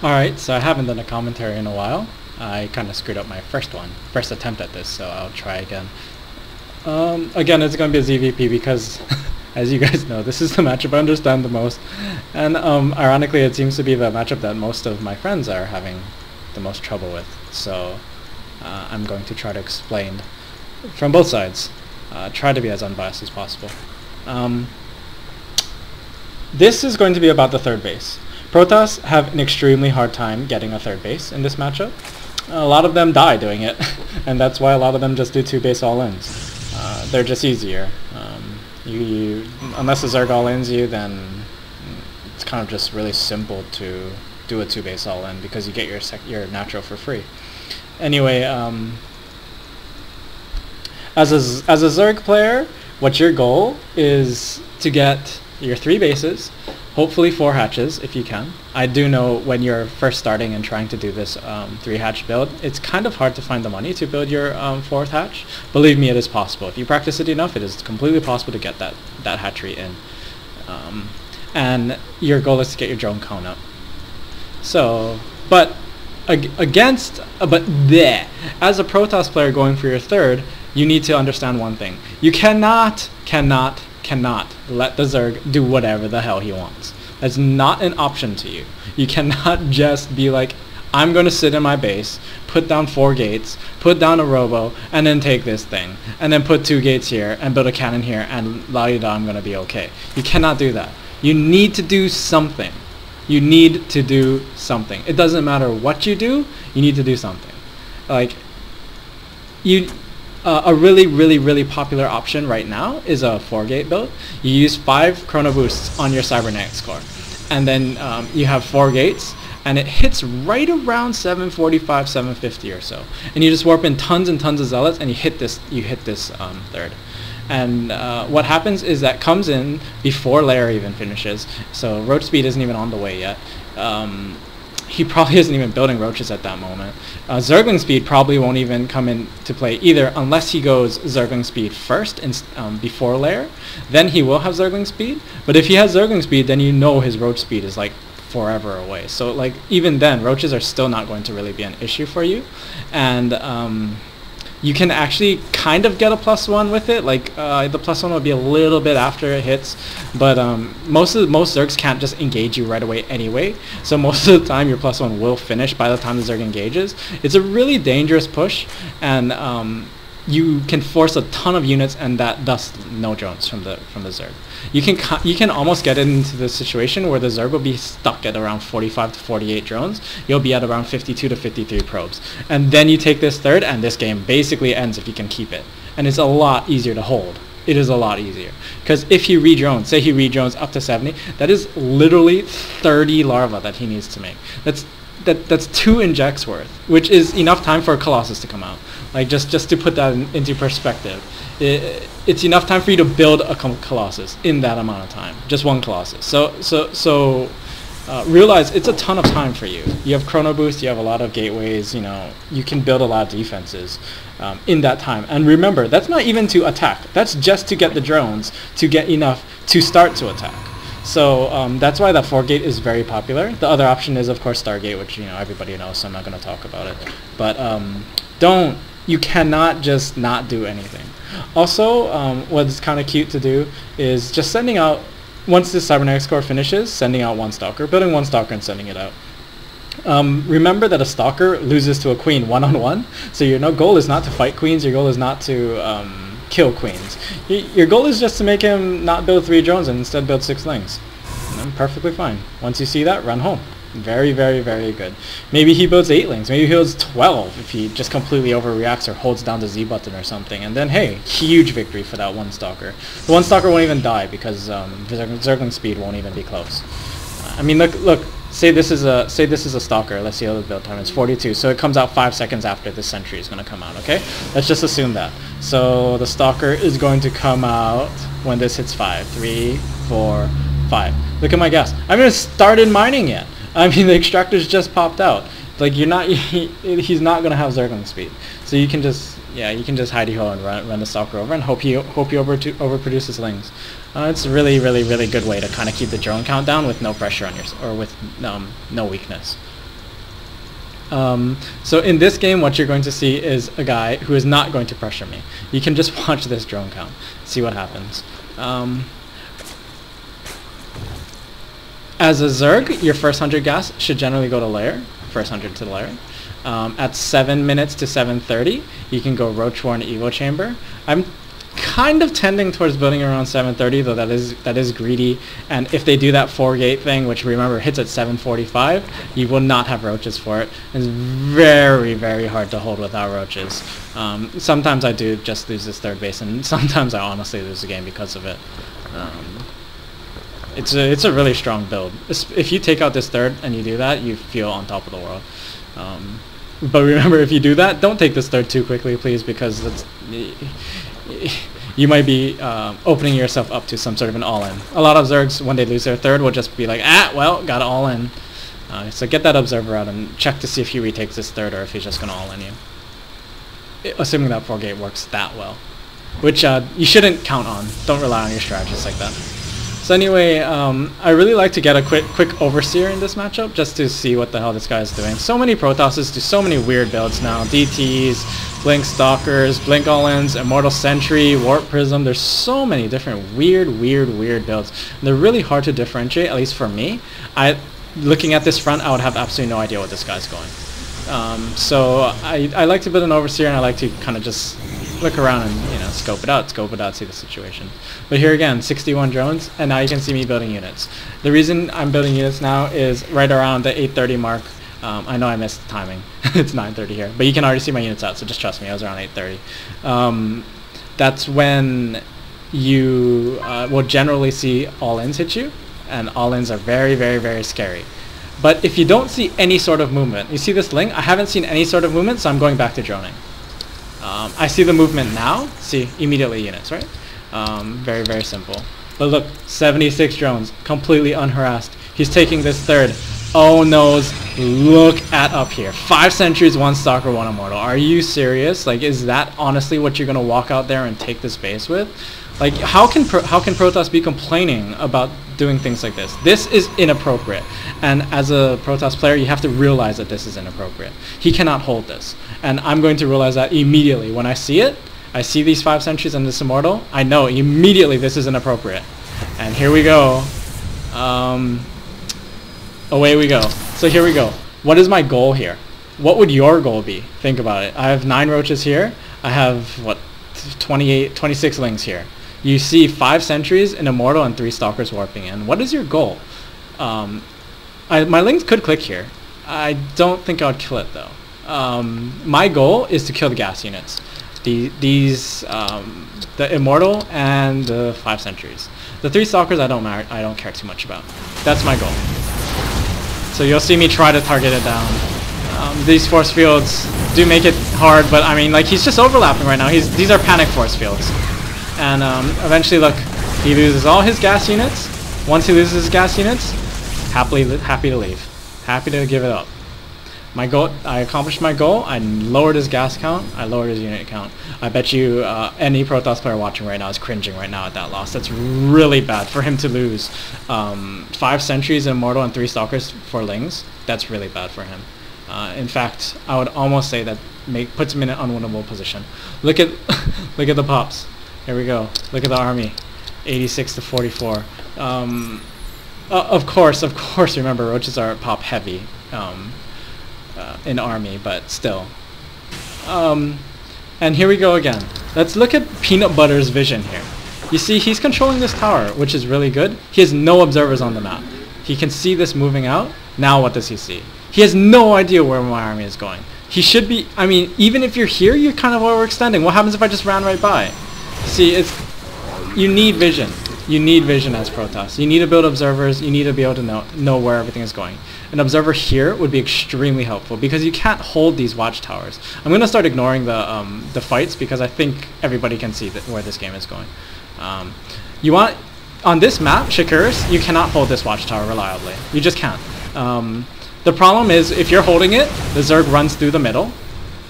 Alright, so I haven't done a commentary in a while. I kind of screwed up my first attempt at this, so I'll try again. Again, it's going to be a ZvP because, as you guys know, this is the matchup I understand the most. And ironically, it seems to be the matchup that most of my friends are having the most trouble with. So I'm going to try to explain from both sides. Try to be as unbiased as possible. This is going to be about the third base. Protoss have an extremely hard time getting a third base in this matchup. A lot of them die doing it, and that's why a lot of them just do 2-base all-ins. They're just easier. Unless the Zerg all-ins you, then it's kind of just really simple to do a 2-base all-in because you get your natural for free. Anyway, as a Zerg player, what your goal is to get your 3 bases, hopefully 4 hatches if you can. I do know when you're first starting and trying to do this 3-hatch build, it's kind of hard to find the money to build your 4th hatch. Believe me, it is possible. If you practice it enough, it is completely possible to get that hatchery in. And your goal is to get your drone count up. So, but as a Protoss player going for your 3rd, you need to understand one thing. You cannot let the Zerg do whatever the hell he wants. That's not an option to you. You cannot just be like, I'm going to sit in my base, put down 4 gates, put down a robo, and then take this thing, and then put 2 gates here, and build a cannon here, and la-di-da, I'm going to be okay. You cannot do that. You need to do something. You need to do something. It doesn't matter what you do, you need to do something. Like, a really popular option right now is a 4-gate build. You use 5 chrono boosts on your cybernetics core, and then you have 4 gates, and it hits right around 745, 750 or so. And you just warp in tons and tons of zealots, and you hit this 3rd. And what happens is that comes in before layer even finishes, so roach speed isn't even on the way yet. He probably isn't even building roaches at that moment. Zergling speed probably won't even come into play either unless he goes Zergling speed first before layer. Then he will have Zergling speed. But if he has Zergling speed, then you know his roach speed is like forever away. So like even then, roaches are still not going to really be an issue for you. And you can actually kind of get a +1 with it. Like the +1 will be a little bit after it hits, but most Zergs can't just engage you right away anyway. So most of the time your +1 will finish by the time the Zerg engages. It's a really dangerous push, and you can force a ton of units, and that does no drones from the Zerg. You can almost get into the situation where the Zerg will be stuck at around 45 to 48 drones. You'll be at around 52 to 53 probes, and then you take this 3rd, and this game basically ends if you can keep it. And it's a lot easier to hold. It is a lot easier because if he re-drones, say he re-drones up to 70, that is literally 30 larvae that he needs to make. That's 2 injects worth, which is enough time for a Colossus to come out. Like just to put that into perspective, it's enough time for you to build a Colossus in that amount of time, just 1 Colossus. So realize it's a ton of time for you. You have chrono boost, you have a lot of gateways. You know, you can build a lot of defenses in that time. And remember, that's not even to attack. That's just to get the drones to get enough to start to attack. So that's why that 4-gate is very popular. The other option is, of course, Stargate, which everybody knows, so I'm not going to talk about it. But you cannot just not do anything. Also, what's kind of cute to do is just sending out, once this cybernetics core finishes, sending out 1 stalker, building 1 stalker and sending it out. Remember that a stalker loses to a queen 1-on-1, so your goal is not to fight queens. Your goal is not to kill queens. Your goal is just to make him not build 3 drones and instead build 6 lings. And I'm perfectly fine. Once you see that, run home. Very good. Maybe he builds 8 lings. Maybe he builds 12 if he just completely overreacts or holds down the Z button or something. And then, hey, huge victory for that 1 stalker. The 1 stalker won't even die because Zergling speed won't even be close. I mean, look. Say this is a stalker. Let's see how the build time is. 42. So it comes out 5 seconds after this sentry is going to come out. Okay, let's just assume that. So the stalker is going to come out when this hits 5. 3, 4, 5. Look at my gas. I haven't even started mining yet. I mean, the extractor's just popped out. Like he's not going to have Zergling speed. So you can just hidey-ho and run the stalker over and hope he overproduces lings. It's a really good way to kind of keep the drone count down with no pressure on or with no weakness. So in this game, what you're going to see is a guy who is not going to pressure me. You can just watch this drone count, see what happens. As a Zerg, your first 100 gas should generally go to lair, first 100 to the lair. At 7 minutes to 7:30, you can go Roach War and Evo Chamber. I'm kind of tending towards building around 7:30, though that is greedy. And if they do that 4-gate thing, which remember hits at 7:45, you will not have roaches for it. It's very, very hard to hold without roaches. Sometimes I do just lose this third base, and sometimes I honestly lose the game because of it. It's a really strong build. If you take out this third and you do that, you feel on top of the world. But remember, if you do that, don't take this third too quickly, please, because you might be opening yourself up to some sort of an all-in. A lot of Zergs, when they lose their third, will just be like, well, got all in. So get that observer out and check to see if he retakes this third or if he's just going to all-in you. Assuming that 4-gate works that well. Which you shouldn't count on. Don't rely on your strategists like that. So anyway, I really like to get a quick overseer in this matchup just to see what the hell this guy is doing. So many Protosses do so many weird builds now. DTs, Blink Stalkers, Blink All-Ins, Immortal Sentry, Warp Prism. There's so many different weird builds. And they're really hard to differentiate, at least for me. Looking at this front, I would have absolutely no idea what this guy's going. So I like to build an overseer, and I like to kind of just look around and scope it out, see the situation. But here again, 61 drones, and now you can see me building units. The reason I'm building units now is right around the 8:30 mark. I know I missed the timing. It's 9:30 here, but you can already see my units out, so just trust me, I was around 8:30. That's when you will generally see all-ins hit you, and all-ins are very, very, very scary. But if you don't see any sort of movement, you see this link? I haven't seen any sort of movement, so I'm going back to droning. I see the movement now. See, immediately units, right? Very, very simple. But look, 76 drones, completely unharassed. He's taking this third. Oh noes, look at up here. 5 sentries, 1 stalker, 1 immortal. Are you serious? Like, is that honestly what you're gonna walk out there and take this base with? Like, how can Protoss be complaining about doing things like this? This is inappropriate. And as a Protoss player, you have to realize that this is inappropriate. He cannot hold this. And I'm going to realize that immediately. When I see it, I see these 5 sentries and this immortal, I know immediately this is inappropriate. And here we go. Away we go. So here we go. What is my goal here? What would your goal be? Think about it. I have 9 roaches here. I have, what, 26 lings here. You see 5 sentries, an immortal, and 3 stalkers warping in. What is your goal? My lings could click here. I don't think I would kill it though. My goal is to kill the gas units. The immortal and the 5 sentries. The 3 stalkers I don't care too much about. That's my goal. So you'll see me try to target it down. These force fields do make it hard, but I mean, like, he's just overlapping right now. These are panic force fields. And eventually, look, he loses all his gas units. Once he loses his gas units, happy to leave. Happy to give it up. My goal, I accomplished my goal. I lowered his gas count. I lowered his unit count. I bet you any Protoss player watching right now is cringing right now at that loss. That's really bad for him to lose 5 sentries, an immortal, and 3 stalkers for lings. That's really bad for him. In fact, I would almost say that puts him in an unwinnable position. Look at look at the pops. Here we go. Look at the army, 86 to 44. Of course. Remember, roaches are pop heavy in army, but still. And here we go again. Let's look at Peanut Butter's vision here. You see, he's controlling this tower, which is really good. He has no observers on the map. He can see this moving out. Now what does he see? He has no idea where my army is going. He should be, I mean, even if you're here, you're kind of overextending. What happens if I just ran right by? See, you need vision. You need vision as Protoss. You need to build observers. You need to be able to know where everything is going. An observer here would be extremely helpful because you can't hold these watchtowers. I'm going to start ignoring the fights because I think everybody can see where this game is going. You want, on this map, Shakuris, you cannot hold this watchtower reliably. You just can't. The problem is if you're holding it, the Zerg runs through the middle,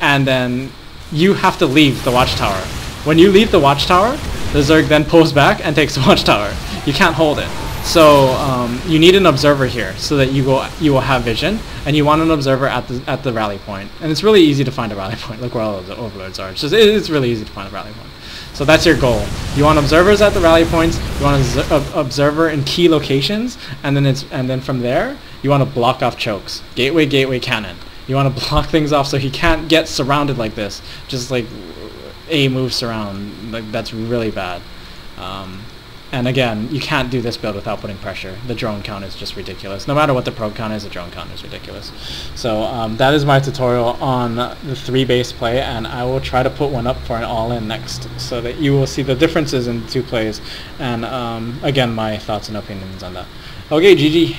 and then you have to leave the watchtower. When you leave the watchtower, the Zerg then pulls back and takes the watchtower. You can't hold it. So you need an observer here so that you will have vision, and you want an observer at the rally point. And it's really easy to find a rally point. Look where all of the overlords are. It's really easy to find a rally point. So that's your goal. You want observers at the rally points. You want an observer in key locations, and then from there you want to block off chokes. Gateway, cannon. You want to block things off so he can't get surrounded like this. Just like A moves around. Like that's really bad. And again, you can't do this build without putting pressure. The drone count is just ridiculous. No matter what the probe count is, the drone count is ridiculous. So that is my tutorial on the 3 base play, and I will try to put one up for an all-in next so that you will see the differences in the 2 plays, and again, my thoughts and opinions on that. Okay, GG.